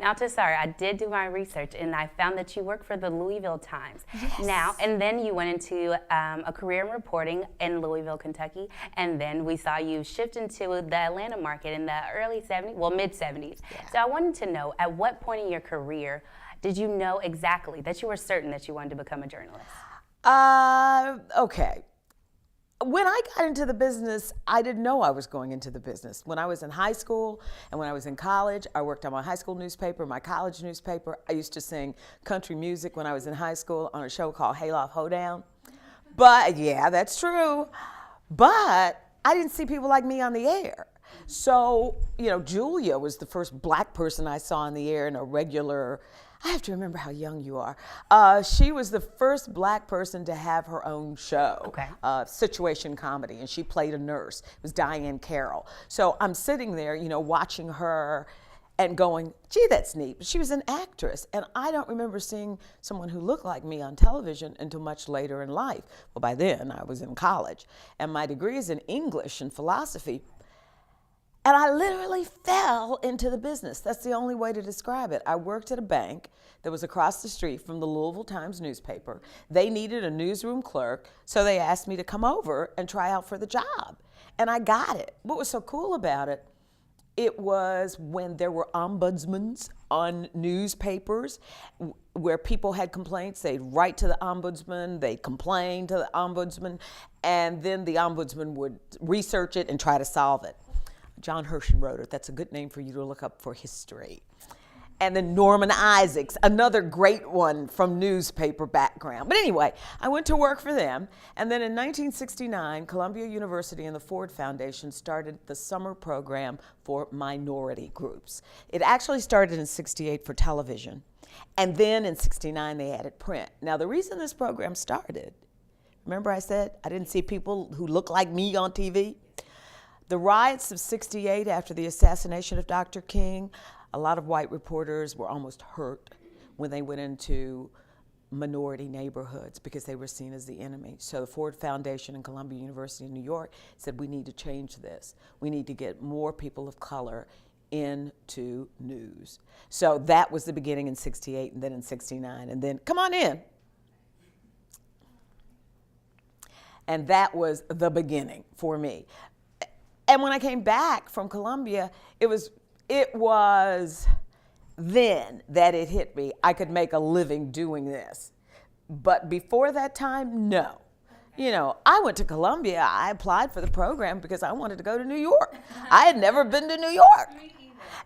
Now, Tessara, I did do my research, and I found that you work for the Louisville Times. Yes. Now, and then you went into a career in reporting in Louisville, Kentucky, and then we saw you shift into the Atlanta market in the early 70s, well, mid-70s. Yeah. So I wanted to know, at what point in your career did you know exactly that you were certain that you wanted to become a journalist? Okay. When I got into the business, I didn't know I was going into the business. When I was in high school and when I was in college, I worked on my high school newspaper, my college newspaper. I used to sing country music when I was in high school on a show called Hayloft Hoedown. But yeah, that's true. But I didn't see people like me on the air. So, you know, Julia was the first black person I saw on the air in a regular, I have to remember how young you are. She was the first black person to have her own show, Okay. Situation comedy, and she played a nurse. It was Diane Carroll. So I'm sitting there, you know, watching her and going, gee, that's neat. But she was an actress, and I don't remember seeing someone who looked like me on television until much later in life. Well, by then I was in college, and my degree is in English and philosophy. And I literally fell into the business. That's the only way to describe it. I worked at a bank that was across the street from the Louisville Times newspaper. They needed a newsroom clerk, so they asked me to come over and try out for the job. And I got it. What was so cool about it, it was when there were ombudsmans on newspapers where people had complaints, they'd write to the ombudsman, they'd complain to the ombudsman, and then the ombudsman would research it and try to solve it. John Hershon wrote it. That's a good name for you to look up for history. And then Norman Isaacs, another great one from newspaper background. But anyway, I went to work for them. And then in 1969, Columbia University and the Ford Foundation started the summer program for minority groups. It actually started in '68 for television. And then in '69, they added print. Now, the reason this program started, remember I said I didn't see people who look like me on TV? The riots of '68 after the assassination of Dr. King, a lot of white reporters were almost hurt when they went into minority neighborhoods because they were seen as the enemy. So the Ford Foundation and Columbia University in New York said, we need to change this. We need to get more people of color into news. So that was the beginning in '68, and then in '69, and then, come on in. And that was the beginning for me. And when I came back from Columbia, it was then that it hit me. I could make a living doing this. But before that time, no. You know, I went to Columbia. I applied for the program because I wanted to go to New York. I had never been to New York.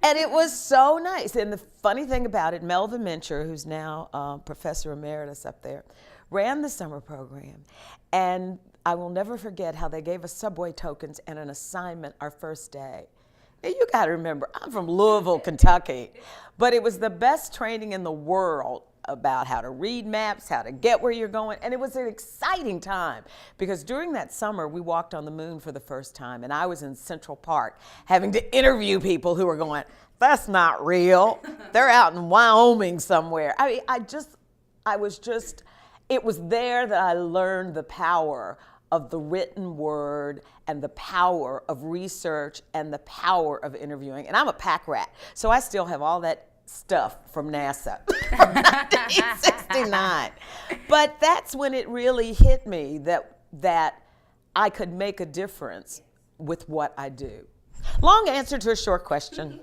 And it was so nice. And the funny thing about it, Melvin Mincher, who's now Professor Emeritus up there, ran the summer program. And I will never forget how they gave us subway tokens and an assignment our first day. Now, you got to remember, I'm from Louisville, Kentucky, but it was the best training in the world about how to read maps, how to get where you're going, and it was an exciting time because during that summer, we walked on the moon for the first time, and I was in Central Park having to interview people who were going, that's not real. They're out in Wyoming somewhere. I mean, it was there that I learned the power of the written word and the power of research and the power of interviewing. And I'm a pack rat, so I still have all that stuff from NASA from 1969. But that's when it really hit me that I could make a difference with what I do. Long answer to a short question.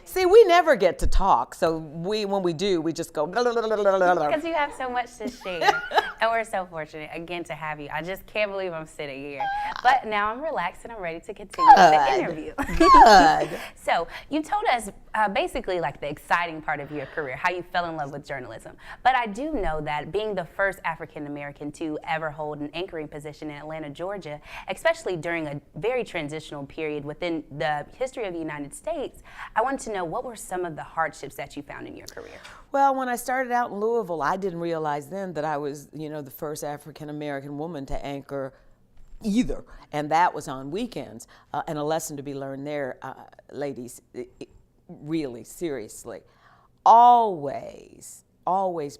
See, we never get to talk, so when we do, we just go blah, blah, blah, blah, blah, blah. Because you have so much to share, and we're so fortunate, again, to have you. I just can't believe I'm sitting here. But now I'm relaxed and I'm ready to continue the interview. Good. So you told us basically like the exciting part of your career, how you fell in love with journalism. But I do know that being the first African-American to ever hold an anchoring position in Atlanta, Georgia, especially during a very transitional period within the history of the United States, I wanted to know, what were some of the hardships that you found in your career? Well, when I started out in Louisville, I didn't realize then that I was, the first African-American woman to anchor either, and that was on weekends. And a lesson to be learned there, ladies, really, seriously, always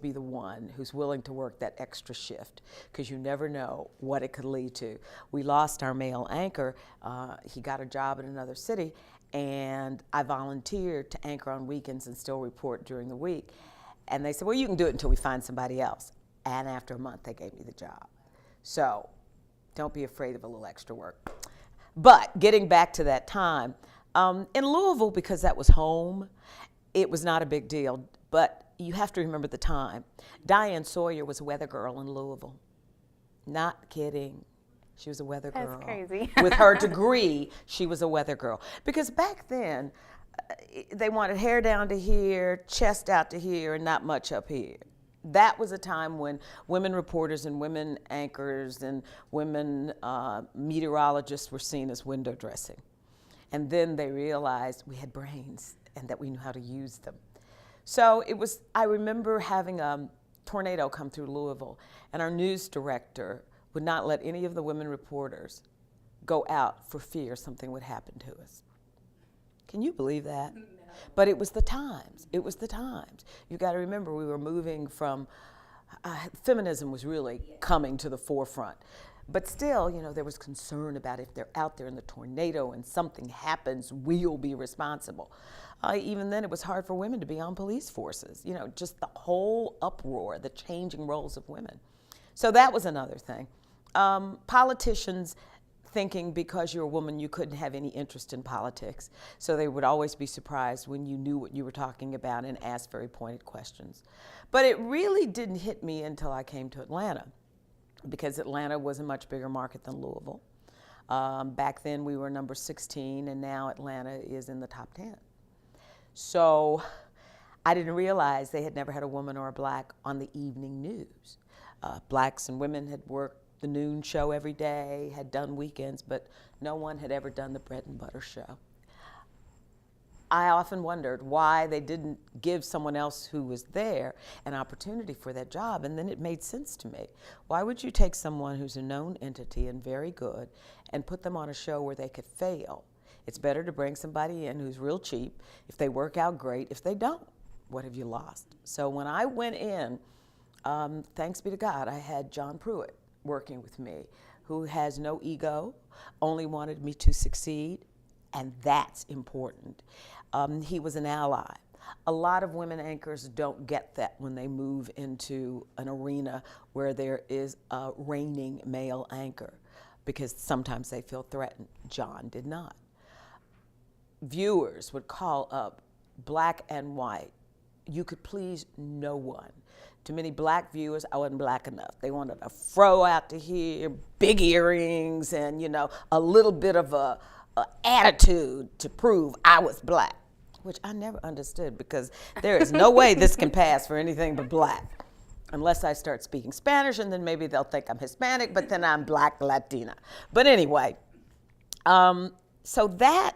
be the one who's willing to work that extra shift, because you never know what it could lead to. We lost our male anchor. He got a job in another city, and I volunteered to anchor on weekends and still report during the week. And they said, well, you can do it until we find somebody else. And after a month, they gave me the job. So don't be afraid of a little extra work. But getting back to that time, in Louisville, because that was home, it was not a big deal. But you have to remember the time. Diane Sawyer was a weather girl in Louisville. Not kidding. She was a weather girl. That's crazy. With her degree, she was a weather girl. Because back then, they wanted hair down to here, chest out to here, and not much up here. That was a time when women reporters and women anchors and women meteorologists were seen as window dressing. And then they realized we had brains and that we knew how to use them. So it was, I remember having a tornado come through Louisville, and our news director would not let any of the women reporters go out for fear something would happen to us. Can you believe that? No. But it was the times. It was the times. You got to remember, we were moving from, feminism was really coming to the forefront. But still, you know, there was concern about if they're out there in the tornado and something happens, we'll be responsible. Even then, it was hard for women to be on police forces. You know, just the whole uproar, the changing roles of women. So that was another thing. Politicians thinking because you're a woman you couldn't have any interest in politics. So they would always be surprised when you knew what you were talking about and asked very pointed questions. But it really didn't hit me until I came to Atlanta, because Atlanta was a much bigger market than Louisville. Back then we were number 16, and now Atlanta is in the top 10. So I didn't realize they had never had a woman or a black on the evening news. Blacks and women had worked the noon show every day, had done weekends, but no one had ever done the bread and butter show. I often wondered why they didn't give someone else who was there an opportunity for that job, and then it made sense to me. Why would you take someone who's a known entity and very good and put them on a show where they could fail? It's better to bring somebody in who's real cheap. If they work out, great. If they don't, what have you lost? So when I went in, thanks be to God, I had John Pruitt working with me, who has no ego, only wanted me to succeed, and that's important. He was an ally. A lot of women anchors don't get that when they move into an arena where there is a reigning male anchor, because sometimes they feel threatened. John did not. Viewers would call up black and white. You could please no one. To many black viewers, I wasn't black enough. They wanted a fro out to here, big earrings, and you know, a little bit of a attitude to prove I was black, which I never understood, because there is no way this can pass for anything but black, unless I start speaking Spanish, and then maybe they'll think I'm Hispanic, but then I'm black Latina. But anyway, so that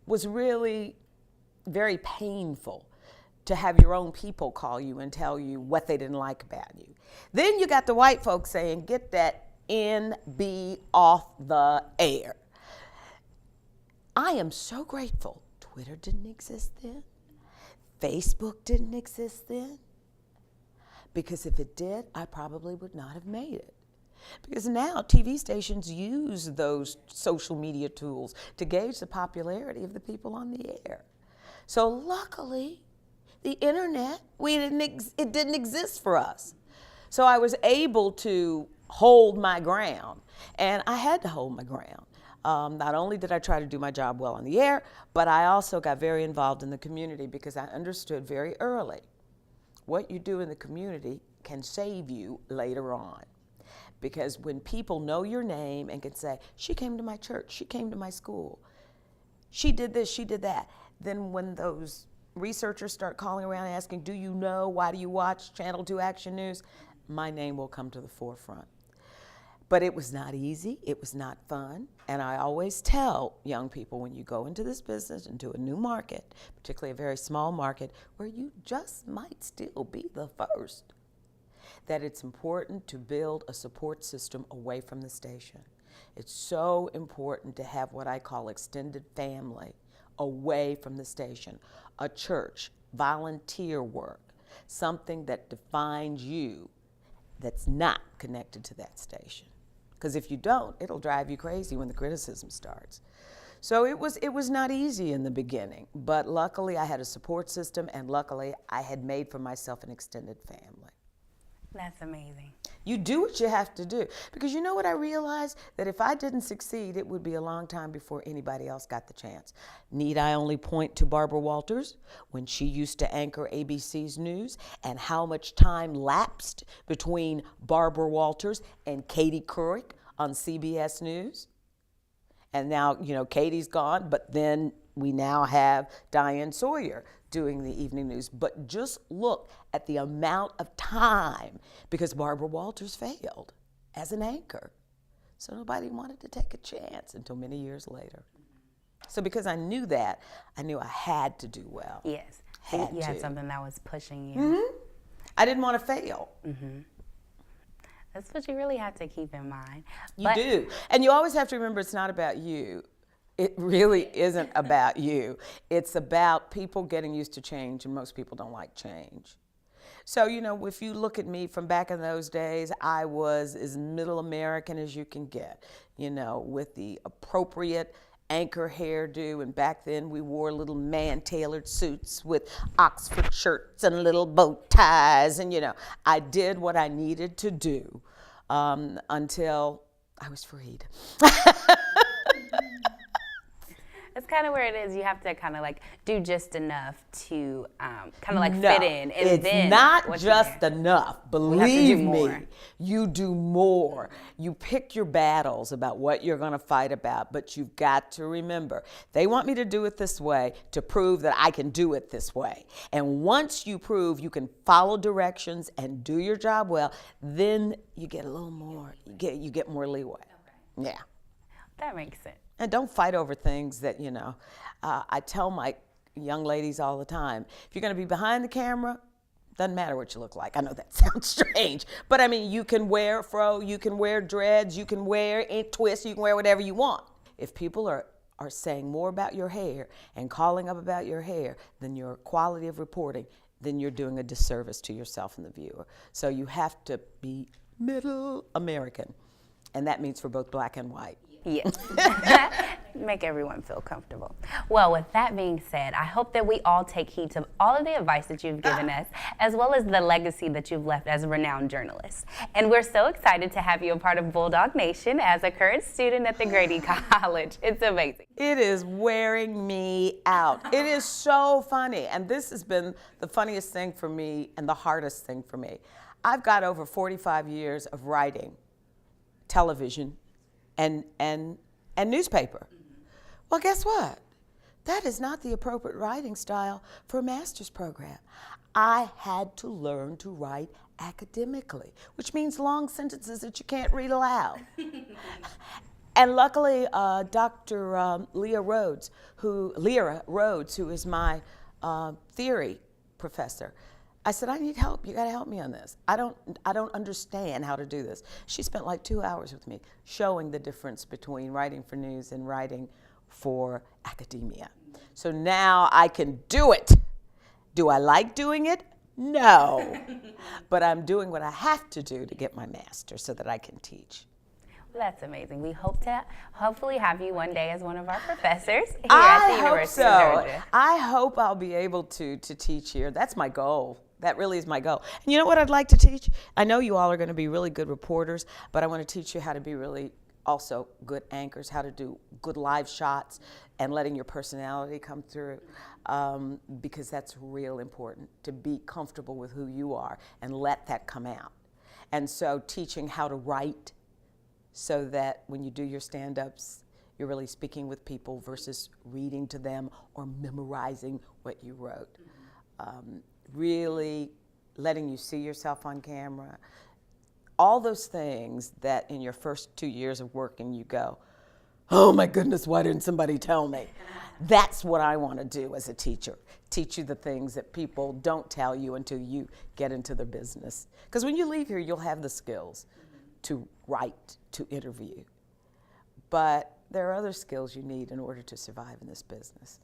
was really very painful, to have your own people call you and tell you what they didn't like about you. Then you got the white folks saying, get that NB off the air. I am so grateful Twitter didn't exist then. Facebook didn't exist then. Because if it did, I probably would not have made it. Because now TV stations use those social media tools to gauge the popularity of the people on the air. So luckily, the internet, it didn't exist for us. So I was able to hold my ground, and I had to hold my ground. Not only did I try to do my job well on the air, but I also got very involved in the community, because I understood very early what you do in the community can save you later on. Because when people know your name and can say, she came to my church, she came to my school, she did this, she did that, then when those researchers start calling around asking, do you know, why do you watch Channel 2 Action News? My name will come to the forefront. But it was not easy, it was not fun, and I always tell young people, when you go into this business, into a new market, particularly a very small market, where you just might still be the first, that it's important to build a support system away from the station. It's so important to have what I call extended family away from the station. A church, volunteer work, something that defines you that's not connected to that station. Because if you don't, it'll drive you crazy when the criticism starts. So it was not easy in the beginning, but luckily I had a support system, and luckily I had made for myself an extended family. That's amazing. You do what you have to do. Because you know what I realized? That if I didn't succeed, it would be a long time before anybody else got the chance. Need I only point to Barbara Walters when she used to anchor ABC's news, and how much time lapsed between Barbara Walters and Katie Couric on CBS News? And now, you know, Katie's gone, but then we now have Diane Sawyer doing the evening news. But just look at the amount of time, because Barbara Walters failed as an anchor. So nobody wanted to take a chance until many years later. So because I knew that, I knew I had to do well. Yes. Had you had to. something that was pushing you. Mm-hmm. I didn't want to fail. Mm-hmm. That's what you really have to keep in mind. You do. And you always have to remember, it's not about you. It really isn't about you. It's about people getting used to change, and most people don't like change. So, you know, if you look at me from back in those days, I was as middle American as you can get, you know, with the appropriate anchor hairdo, and back then we wore little man-tailored suits with Oxford shirts and little bow ties, and, you know, I did what I needed to do until I was freed. That's kind of where it is. You have to kind of like do just enough to kind of like fit in. And it's then not just enough. Believe me, more. you do more. You pick your battles about what you're going to fight about, but you've got to remember, they want me to do it this way to prove that I can do it this way. And once you prove you can follow directions and do your job well, then you get a little more. You get more leeway. Okay. Yeah. That makes sense. And don't fight over things that, you know, I tell my young ladies all the time, if you're going to be behind the camera, doesn't matter what you look like. I know that sounds strange, but I mean, you can wear a fro, you can wear dreads, you can wear ink twists, you can wear whatever you want. If people are saying more about your hair and calling up about your hair than your quality of reporting, then you're doing a disservice to yourself and the viewer. So you have to be middle American, and that means for both black and white. Yes. Make everyone feel comfortable. Well, with that being said, I hope that we all take heed to all of the advice that you've given us, as well as the legacy that you've left as a renowned journalist. And we're so excited to have you a part of Bulldog Nation as a current student at the Grady College. It's amazing. It is wearing me out. It is so funny. And this has been the funniest thing for me and the hardest thing for me. I've got over 45 years of writing, television, and newspaper. Well, guess what? That is not the appropriate writing style for a master's program. I had to learn to write academically, which means long sentences that you can't read aloud. And luckily, Dr. Lyra Rhodes, who is my theory professor, I said, I need help. You got to help me on this. I don't understand how to do this. She spent like 2 hours with me showing the difference between writing for news and writing for academia. So now I can do it. Do I like doing it? No. But I'm doing what I have to do to get my master's so that I can teach. Well, that's amazing. We hope to hopefully have you one day as one of our professors here at the University of Georgia. I hope I'll be able to teach here. That's my goal. That really is my goal. And you know what I'd like to teach? I know you all are going to be really good reporters, but I want to teach you how to be really also good anchors, how to do good live shots and letting your personality come through, because that's real important, to be comfortable with who you are and let that come out. And so teaching how to write so that when you do your stand-ups, you're really speaking with people versus reading to them or memorizing what you wrote. Really letting you see yourself on camera. All those things that in your first 2 years of working you go, oh my goodness, why didn't somebody tell me? That's what I want to do as a teacher. Teach you the things that people don't tell you until you get into the business. Because when you leave here, you'll have the skills to write, to interview. But there are other skills you need in order to survive in this business.